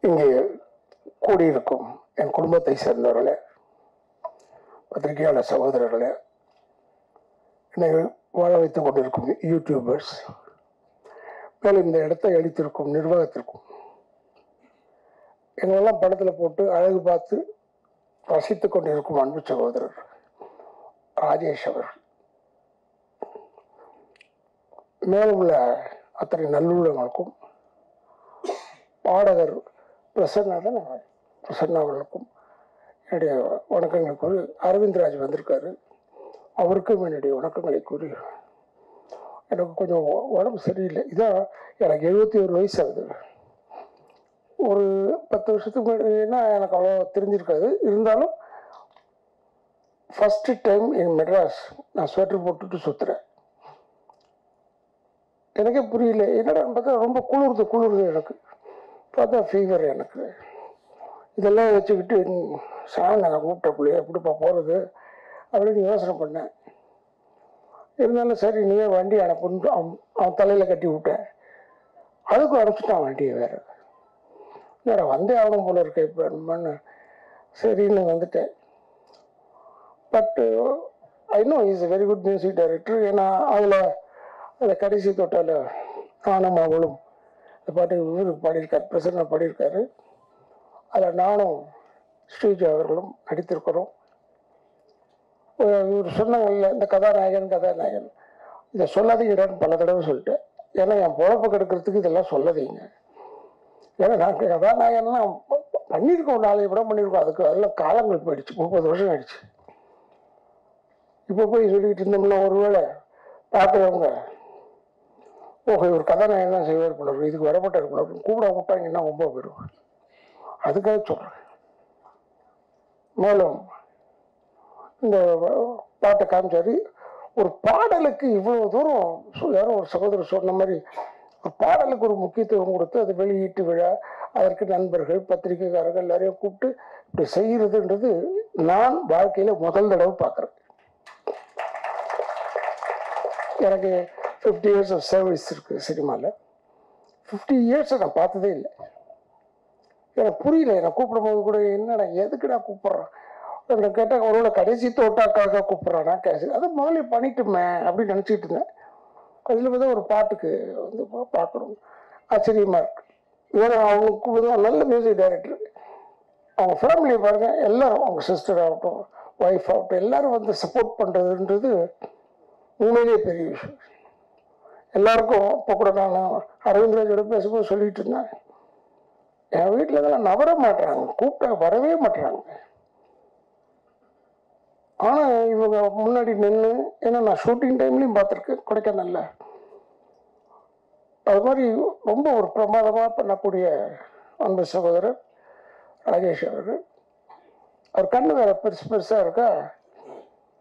இங்கே கூடியிருக்கும் என் குடும்பத்தை சேர்ந்தவர்களே, பத்திரிகையாளர் சகோதரர்களே, என்னை வாழ வைத்துக் கொண்டிருக்கும் யூடியூபர்ஸ், மேலும் இந்த இடத்தை அளித்திருக்கும் நிர்வாகத்திற்கும், எங்களெல்லாம் படத்தில் போட்டு அழகு பார்த்து ரசித்துக் கொண்டிருக்கும் அன்பு சகோதரர் ராஜேஷ் அவர்கள், மேலும் உள்ள அத்தனை நல்லுள்ளங்களுக்கும், பாடகர் பிரசன்னா அவர்களுக்கும் என்னுடைய வணக்கங்களை கூறி, அரவிந்த்ராஜ் வந்திருக்காரு, அவருக்கும் என்னுடைய வணக்கங்களை கூறி, எனக்கு கொஞ்சம் உடம்பு சரியில்லை. இதான் எனக்கு 71 வயசு ஆகுது. ஒரு 10 வருஷத்துக்கு முன்னாடினா எனக்கு அவ்வளோ தெரிஞ்சிருக்காது. இருந்தாலும் ஃபஸ்ட்டு டைம் என் மெட்ராஸ் நான் ஸ்வெட்டர் போட்டுட்டு சுற்றுறேன். எனக்கே புரியல என்னடான்னு பார்த்தா ரொம்ப குளிருது எனக்கு. பார்த்தா ஃபீவர் எனக்கு. இதெல்லாம் வச்சுக்கிட்டு நாங்கள் கூப்பிட்ட பிள்ளைய எப்படிப்பா போகிறது அப்படின்னு யோசனை பண்ணேன். இருந்தாலும் சரி நீயே வண்டி அனுப்புன்னு அவன் தலையில் கட்டி விட்டேன். அதுக்கும் அனுப்பிச்சிட்டான் வண்டியை வேறு. என்னடா வந்தே ஆகணும் போல இருக்க இப்போ என்னன்னு சரின்னு வந்துட்டேன். பட்டு I know is a very good music director. ஏன்னா அதில் கடைசி தொட்டால் நானும் அவளும் இந்த பாட்டு இவருக்கு பாடியிருக்காரு, பிரசன்னா பாடியிருக்காரு. அதில் நானும் ஸ்ரீஜா அவர்களும் நடித்திருக்கிறோம். இவர் சொன்னாங்கல்ல இந்த கதாநாயகன் இதை சொல்லாதீங்கடான்னு பல தடவை சொல்லிட்டேன். ஏன்னா என் பொழப்பை கெடுக்கிறதுக்கு இதெல்லாம் சொல்லாதீங்க. ஏன்னா நான் கதாநாயகன்லாம் பண்ணியிருக்கோம், 4 படம் பண்ணியிருக்கோம். அதெல்லாம் காலங்கள் போயிடுச்சு, 30 வருஷம் ஆயிடுச்சு. இப்போ போய் சொல்லிக்கிட்டு இருந்தோம்னா ஒருவேளை பார்க்குறவங்க ஓகே ஒரு கதாநாயகன் தான் செய்வார் போல இருக்கும், இதுக்கு வரப்பட்ட இருக்கணும் அப்படின்னு கூப்பிட விட்டாங்கன்னா ரொம்ப போயிடும். அதுக்காக சொல்கிறேன். மேலும் இந்த பாட்டை காமிச்சாரு. ஒரு பாடலுக்கு இவ்வளோ தூரம் யாரும் ஒரு சகோதரர் சொன்ன மாதிரி ஒரு பாடலுக்கு ஒரு முக்கியத்துவம் கொடுத்து அது வெளியீட்டு விழா, அதற்கு நண்பர்கள் பத்திரிகைக்காரர்கள் எல்லாரையும் கூப்பிட்டு இப்படி செய்கிறதுன்றது நான் வாழ்க்கையில் முதல் தடவை பார்க்குறேன். எனக்கு 50 years ஆஃப் சர்வீஸ் இருக்குது சினிமாவில். 50 years நான் பார்த்ததே இல்லை. எனக்கு புரியல. என்னை கூப்பிடும்போது கூட என்னடா எதுக்குடா கூப்பிட்றான் எனக்கு கேட்டால் ஒருவேளை கடைசி தோட்டாக்காக கூப்பிட்றானா கேசு அதை முதல்ல பண்ணிட்டுமே அப்படின்னு நினச்சிக்கிட்டு இருந்தேன். அதில் வந்து ஒரு பாட்டுக்கு வந்து பார்க்கணும் ஆச்சரியமாக இருக்கு. ஏன்னா அவங்க வந்து நல்ல மியூசிக் டைரக்டர். அவங்க ஃபேமிலியை பாருங்கள், எல்லோரும் அவங்க சிஸ்டர் ஆகட்டும் ஒய்ஃப் ஆகட்டும் எல்லோரும் வந்து சப்போர்ட் பண்ணுறதுன்றது உண்மையிலேயே பெரிய விஷயம். எல்லாருக்கும் இப்போ கூட நான் அரவிந்த்ராஜோட பேசும்போது சொல்லிட்டு இருந்தேன், என் வீட்டில் இதெல்லாம் நவர மாட்டுறாங்க, கூப்பிட்டா வரவே மாட்டுறாங்க. ஆனால் இவங்க முன்னாடி நின்று, ஏன்னா நான் ஷூட்டிங் டைம்லையும் பார்த்துருக்கேன் கொடைக்கானல்ல, அது மாதிரி ரொம்ப ஒரு பிரமாதமாக பண்ணக்கூடிய அன்பு சகோதரர் ராஜேஷ் அவர்கள். அவர் கண்ணு வேறு பெருசாக இருக்கா,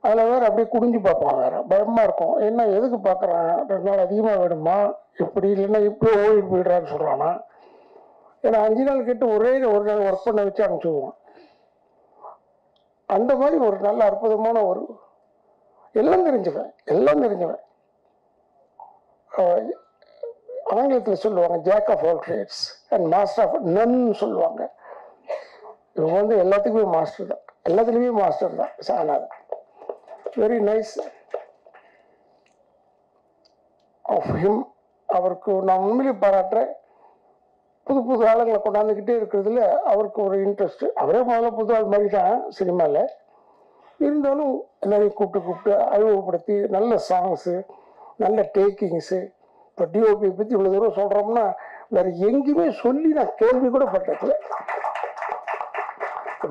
அதில் வேறு அப்படியே குடிஞ்சு பார்ப்பான், வேறு பயமாக இருக்கும். என்ன எதுக்கு பார்க்குறான், 2 நாள் அதிகமாக வேணுமா இப்படி, இல்லைன்னா இப்படி ஓடிட்டு போயிடுறான்னு சொல்கிறானா. ஏன்னா 5 நாள் கேட்டு ஒரு நாள் ஒர்க் பண்ண வச்சு அனுப்பிச்சுடுவான். அந்த மாதிரி ஒரு நல்ல அற்புதமான ஒரு எல்லாம் தெரிஞ்சவன். ஆங்கிலத்தில் சொல்லுவாங்க jack of all trades and master of none சொல்லுவாங்க. இவங்க வந்து எல்லாத்துக்குமே மாஸ்டர் தான், எல்லாத்துலேயுமே மாஸ்டர் தான். சாணாது வெரி நைஸ் ஆஃப் ஹிம். அவருக்கு நான் உண்மையிலேயே பாராட்டுறேன். புது ஆளுங்களை கொண்டாந்துக்கிட்டே இருக்கிறதுல அவருக்கு ஒரு இன்ட்ரெஸ்ட்டு. அவரே முதல்ல புது ஆள் மாதிரி தான் சினிமாவில் இருந்தாலும் எல்லாரையும் கூப்பிட்டு அறிமுகப்படுத்தி நல்ல சாங்ஸு, நல்ல டேக்கிங்ஸு. இப்போ டிஓபியை பற்றி இவ்வளோ தூரம் சொல்கிறோம்னா வேறு எங்கேயுமே சொல்லி நான் கேள்வி கூட பட்டதில்ல,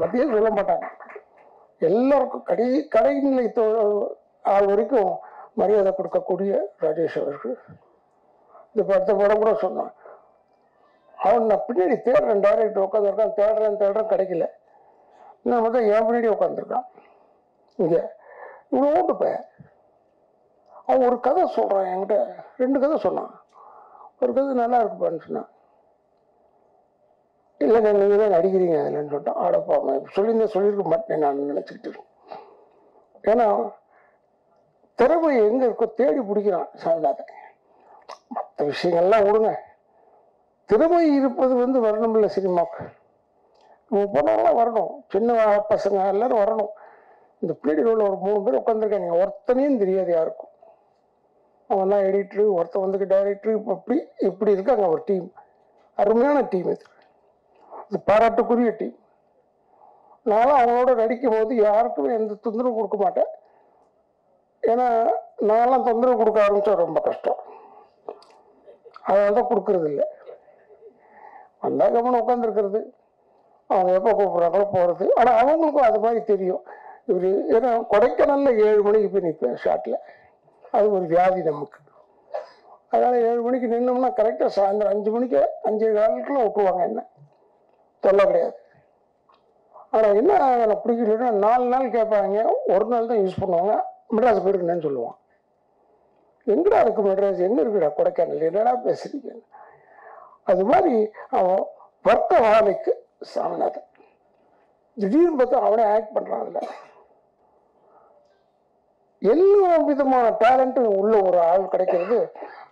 பற்றியே சொல்ல மாட்டாங்க. எல்லாருக்கும் கடைநிலை ஆள் வரைக்கும் மரியாதை கொடுக்கக்கூடிய ராஜேஷ் அவர்கள். இந்த படம் கூட சொன்னான், அவன் நான் பின்னாடி தேடுறேன், டைரக்டர் உட்காந்துருக்கான், தேடுறேன் கிடைக்கல. இன்னும் தான் என் பின்னாடி உட்காந்துருக்கான். இங்கே இவ்வளோ ஓட்டுப்ப அவன் ஒரு கதை சொல்கிறான் என்கிட்ட, 2 கதை சொன்னான். ஒரு கதை நல்லா இருக்குப்பான்னு சொன்னான். இல்லைங்க நீங்கள் தான் நடிக்கிறீங்க அதில்ன்னு சொல்லிட்டான். ஆடப்பாங்க சொல்லியிருக்க மாட்டேன் நான் நினச்சிக்கிட்டு. ஏன்னா திறமை எங்கே இருக்கோ தேடி பிடிக்கிறான் சார்ந்தாத. மற்ற விஷயங்கள்லாம் விடுங்க, திறமை இருப்பது வந்து வரணும்ல சினிமாவுக்கு. நம்ம போனாலும் வரணும், சின்ன பசங்க எல்லாரும் வரணும். இந்த பின்னாடி ரோல ஒரு 3 பேர் உட்காந்துருக்காங்க, ஒருத்தனையும் தெரியாது யாருக்கும். அவன் தான் எடிட்டரு, ஒருத்தன் வந்துக்கு டைரக்டரு, இப்போ இப்படி இப்படி இருக்காங்க ஒரு டீம். அருமையான டீம் இது பாராட்டுக்குரிய டீம். நானும் அவங்களோட நடிக்கும் போது யாருக்கும் எந்த தொந்தரவு கொடுக்க மாட்டேன். ஏன்னா நான்லாம் தொந்தரவு கொடுக்க ஆரம்பிச்சா ரொம்ப கஷ்டம். அதனால தான் கொடுக்கறது இல்லை. வந்தா கவனம் உட்காந்துருக்கிறது, அவங்க எப்போ கூப்பிட்றாங்களோ போகிறது. ஆனால் அவங்களுக்கும் அது மாதிரி தெரியும். இவர் ஏன்னா கொடைக்கானல்ல 7 மணிக்கு போய் நிற்பேன் ஷாட்டில். அது ஒரு வியாதி நமக்கு. அதனால் 7 மணிக்கு நின்னோம்னா கரெக்டாக சாயந்தரம் 5 மணிக்கு 5:15 விட்டுருவாங்க, என்ன தொல்லை கிடையாது. ஆனால் என்ன எனக்கு பிடிக்கலன்னா 4 நாள் கேட்பாங்க, ஒரு நாள் தான் யூஸ் பண்ணுவாங்க. மெட்ராஸ் போயிருக்குன்னு சொல்லுவான். எங்கடா இருக்கு மெட்ராஸ், எங்கே இருக்குடா கொடைக்கானல், என்னடா பேசுறீங்க? அது மாதிரி அவன் வர்க்க வாழைக்கு சாமிநாதன் திடீர்னு பார்த்தா அவனே ஆக்ட் பண்ணுறான். அதில் எல்லா விதமான டேலண்ட்டும் உள்ள ஒரு ஆள் கிடைக்கிறது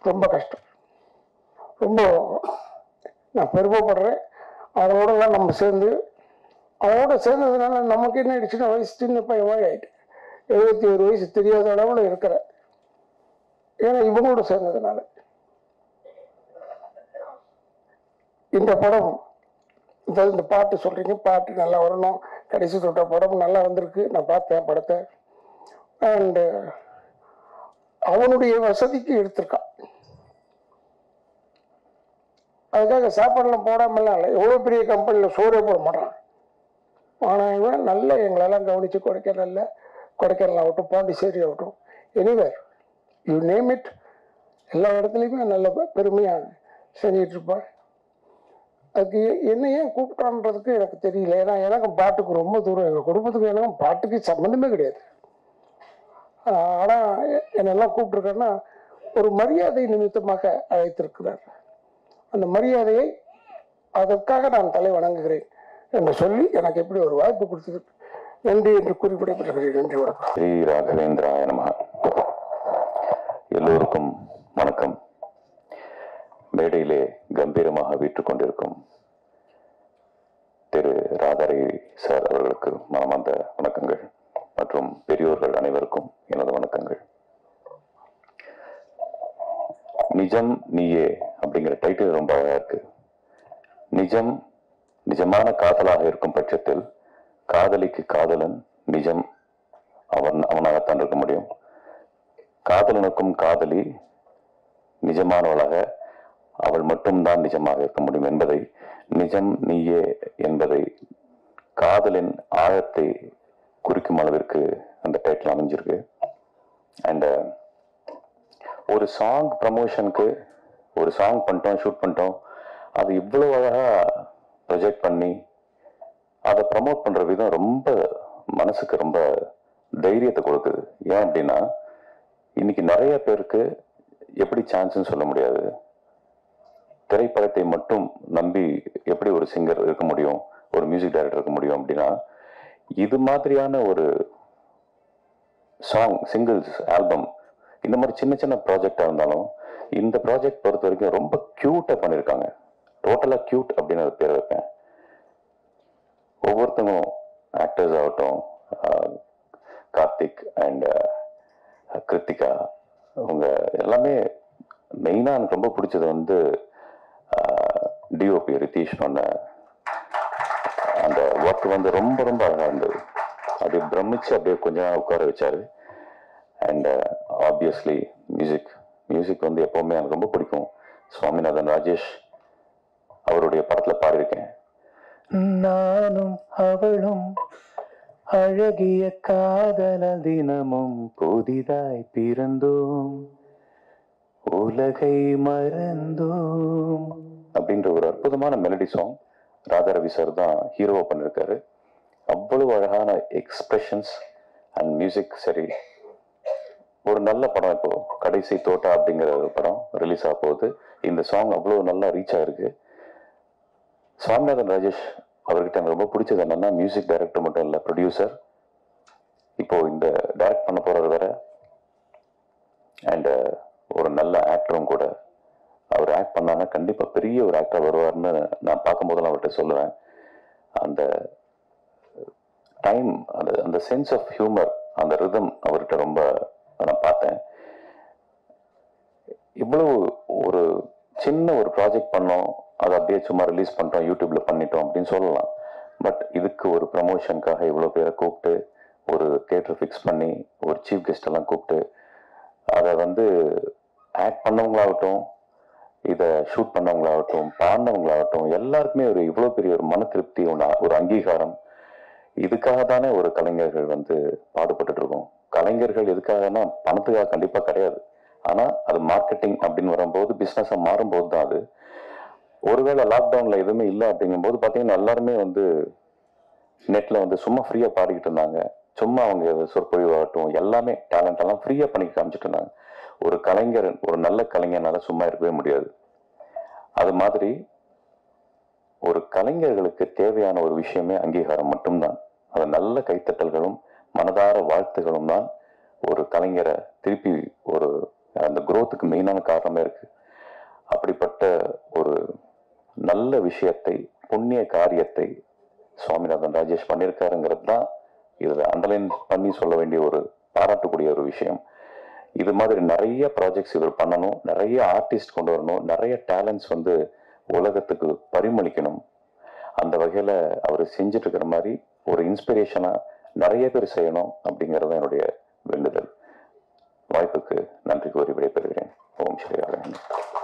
ரொம்ப கஷ்டம். ரொம்ப நான் பெருமைப்படுறேன். அவங்களோடலாம் நம்ம சேர்ந்து, அவங்களோட சேர்ந்ததுனால நமக்கு என்ன ஆயிடுச்சுன்னா வயசு சின்ன பையன் மாதிரி ஆயிட்டு 71 வயசு தெரியாத அளவில் இருக்கிறேன். ஏன்னா இவங்களோட சேர்ந்ததுனால. இந்த படம் இந்த பாட்டு சொல்றீங்க, பாட்டு நல்லா வரணும், கடைசி தொட்ட படம் நல்லா வந்திருக்கு. நான் பார்த்தேன் படத்தை. அண்டு அவனுடைய வசதிக்கு எடுத்திருக்கான். அதுக்காக சாப்பாடுலாம் போடாமலாம் இல்லை. எவ்வளோ பெரிய கம்பெனியில் சோறே போட மாட்டான். ஆனால் இவன் நல்ல எங்களெல்லாம் கவனித்து கொடைக்கானல் ஆகட்டும், பாண்டிச்சேரி ஆகட்டும், எனிவேர் யூ நேம் இட், எல்லா இடத்துலையுமே நல்ல பெருமையாக செஞ்சிட்டு இருப்பான். அதுக்கு என்ன ஏன் கூப்பிட்டான்றதுக்கு எனக்கு தெரியல. ஏன்னா எனக்கும் பாட்டுக்கு ரொம்ப தூரம், எங்கள் குடும்பத்துக்கு எனக்கும் பாட்டுக்கு சம்மந்தமே கிடையாது. ஆனால் என்னெல்லாம் கூப்பிட்டுருக்கேன்னா ஒரு மரியாதை நிமித்தமாக அழைத்திருக்கிறார். அந்த மரியாதையை அதற்காக நான் தலை வணங்குகிறேன் என்று சொல்லி எனக்கு எப்படி ஒரு வாய்ப்பு கொடுத்ததற்கு நன்றி என்று குறிப்பிடப்படுகிறேன். நன்றி, வணக்கம். ஸ்ரீ ராகவேந்திராய நமஹ. எல்லோருக்கும் வணக்கம். மேடையிலே கம்பீரமாக வீற்றுக் கொண்டிருக்கும் திரு ராதாரி சார் அவர்களுக்கு மனமார்ந்த வணக்கங்கள் மற்றும் பெரியோர்கள் அனைவருக்கும் எனது வணக்கங்கள். நிஜம் நீயே அப்படிங்கிற டைட்டில் ரொம்ப அழகா இருக்கு. நிஜம் நிஜமான காதலாக இருக்கும் பட்சத்தில் காதலிக்கு காதலன் நிஜம் அவனாகத்தான் இருக்க முடியும். காதலனுக்கும் காதலி நிஜமானவளாக அவள் மட்டும்தான் நிஜமாக இருக்க முடியும் என்பதை, நிஜம் நீயே என்பதை காதலின் ஆழத்தை குறிக்கும் அளவிற்கு அந்த டைட்டில் அமைஞ்சிருக்கு. அண்ட் ஒரு சாங் ப்ரமோஷனுக்கு ஒரு சாங் பண்ணிட்டோம், ஷூட் பண்ணிட்டோம், அது இவ்வளோ அழகா ப்ரொஜெக்ட் பண்ணி அதை ப்ரமோட் பண்ற விதம் ரொம்ப மனசுக்கு ரொம்ப தைரியத்தை கொடுக்குது. ஏன் அப்படின்னா இன்னைக்கு நிறைய பேருக்கு எப்படி சான்ஸ்ன்னு சொல்ல முடியாது. திரைப்படத்தை மட்டும் நம்பி எப்படி ஒரு சிங்கர் இருக்க முடியும், ஒரு மியூசிக் டைரக்டர் இருக்க முடியும் அப்படின்னா, இது மாதிரியான ஒரு சாங், சிங்கிள்ஸ், ஆல்பம், இந்த மாதிரி சின்ன சின்ன ப்ராஜெக்டா இருந்தாலும் இந்த ப்ராஜெக்ட் பொறுத்த வரைக்கும் ரொம்ப கியூட்டா பண்ணியிருக்காங்க. டோட்டலா கியூட் அப்படின்னு ஒரு பேர் வைப்பேன். ஒவ்வொருத்தங்களும் ஆக்டர்ஸ் ஆகட்டும், கார்த்திக் அண்ட் கிருத்திகா, அவங்க எல்லாமே மெயினாக எனக்கு ரொம்ப பிடிச்சது வந்து டிஓபி ரிதீஷ் பண்ண அந்த ஒர்க் வந்து ரொம்ப ரொம்ப அழகாக இருந்தது. அப்படியே பிரமிச்சு அப்படியே கொஞ்ச நாள் உட்கார வச்சாரு. அண்ட் ஆப்வியஸ்லி மியூசிக் வந்து எப்பவுமே எனக்கு ரொம்ப பிடிக்கும். சுவாமிநாதன் ராஜேஷ் அவருடைய படத்தில் பாடியிருக்கேன். நானும் அவளும் அழகிய காதல தினமும் புதிதாய் பிறந்தோம், உலகை மறந்தோம் அப்படின்ற ஒரு அற்புதமான melody song Radha Ravi sir தான் ஹீரோவா பண்ணிருக்காரு. அவ்வளவு அழகான எக்ஸ்பிரஷன்ஸ் அண்ட் மியூசிக். சரி, ஒரு நல்ல படம் இப்போ கடைசி தோட்டா அப்படிங்கிற ஒரு படம் ரிலீஸ் ஆக போகுது. இந்த சாங் அவ்வளவு நல்லா ரீச் ஆயிருக்கு. சுவாமிநாதன் ராஜேஷ் அவர்கிட்ட எனக்கு ரொம்ப பிடிச்சது என்னன்னா, மியூசிக் டைரக்டர் மட்டும் இல்லை, ப்ரொடியூசர். இப்போ இந்த டைரக்ட் பண்ண போறது வேற, அண்ட் ஒரு நல்ல ஆக்டரும் கூட அவர் ஆக்ட் பண்ணான்னா கண்டிப்பாக பெரிய ஒரு ஆக்டர் வருவார்னு நான் பார்க்கும்போதெல்லாம் அவர்கிட்ட சொல்லுவேன். அந்த டைம், அந்த சென்ஸ் ஆஃப் ஹியூமர், அந்த ரிதம் அவர்கிட்ட ரொம்ப நான் பார்த்தேன். இவ்வளவு ஒரு சின்ன ஒரு ப்ராஜெக்ட் பண்ணோம், அதை அப்படியே சும்மா ரிலீஸ் பண்ணிட்டோம், யூடியூப்ல பண்ணிட்டோம் அப்படின்னு சொல்லலாம். பட் இதுக்கு ஒரு ப்ரமோஷனுக்காக இவ்வளோ பேரை கூப்பிட்டு, ஒரு தியேட்டர் ஃபிக்ஸ் பண்ணி, ஒரு சீஃப் கெஸ்ட் எல்லாம் கூப்பிட்டு, அதை வந்து ஆக்ட் பண்ணவங்களாகட்டும், இதை ஷூட் பண்ணவங்களாகட்டும், பாடினவங்களாகட்டும், எல்லாருக்குமே ஒரு இவ்வளோ பெரிய ஒரு மன திருப்தி, ஒரு அங்கீகாரம். இதுக்காக தானே ஒரு கலைஞர்கள் வந்து பாடுபட்டு இருக்கோம். கலைஞர்கள் எதுக்காகனா பணத்துக்காக கண்டிப்பாக கிடையாது. ஆனால் அது மார்க்கெட்டிங் அப்படின்னு வரும்போது, பிஸ்னஸாக மாறும்போது தான் அது. ஒருவேளை லாக்டவுனில் எதுவுமே இல்லை அப்படிங்கும்போது பார்த்தீங்கன்னா எல்லாருமே வந்து நெட்டில் வந்து சும்மா ஃப்ரீயாக பாடிக்கிட்டு இருந்தாங்க. சும்மா அவங்க சொற்பொழிவாகட்டும் எல்லாமே டேலண்ட் எல்லாம் ஃப்ரீயாக பண்ணி காமிச்சிட்டு இருந்தாங்க. ஒரு கலைஞர், ஒரு நல்ல கலைஞனால சும்மா இருக்கவே முடியாது. அது மாதிரி ஒரு கலைஞர்களுக்கு தேவையான ஒரு விஷயமே அங்கீகாரம் மட்டும்தான். அது நல்ல கைத்தட்டல்களும் மனதார வாழ்த்துகளும் தான் ஒரு கலைஞரை திருப்பி ஒரு அந்த குரோத்துக்கு மெயினான காரணமே இருக்கு. அப்படிப்பட்ட ஒரு நல்ல விஷயத்தை, புண்ணிய காரியத்தை சுவாமிநாதன் ராஜேஷ் பண்ணியிருக்காருங்கிறது தான் இதில் அண்டர்லைன் பண்ணி சொல்ல வேண்டிய ஒரு பாராட்டக்கூடிய ஒரு விஷயம். இது மாதிரி நிறைய ப்ராஜெக்ட்ஸ் இவர் பண்ணணும், நிறைய ஆர்டிஸ்ட் கொண்டு வரணும், நிறைய டேலண்ட்ஸ் வந்து உலகத்துக்கு பரிமளிக்கணும். அந்த வகையில் அவர் செஞ்சுட்டு இருக்கிற மாதிரி ஒரு இன்ஸ்பிரேஷனாக நிறைய பேர் செய்யணும் அப்படிங்கிறது என்னுடைய வேண்டுதல். வாய்ப்புக்கு நன்றி கூறி விடைபெறுகிறேன். ஓம் ஸ்ரீ ராகவேந்திரா.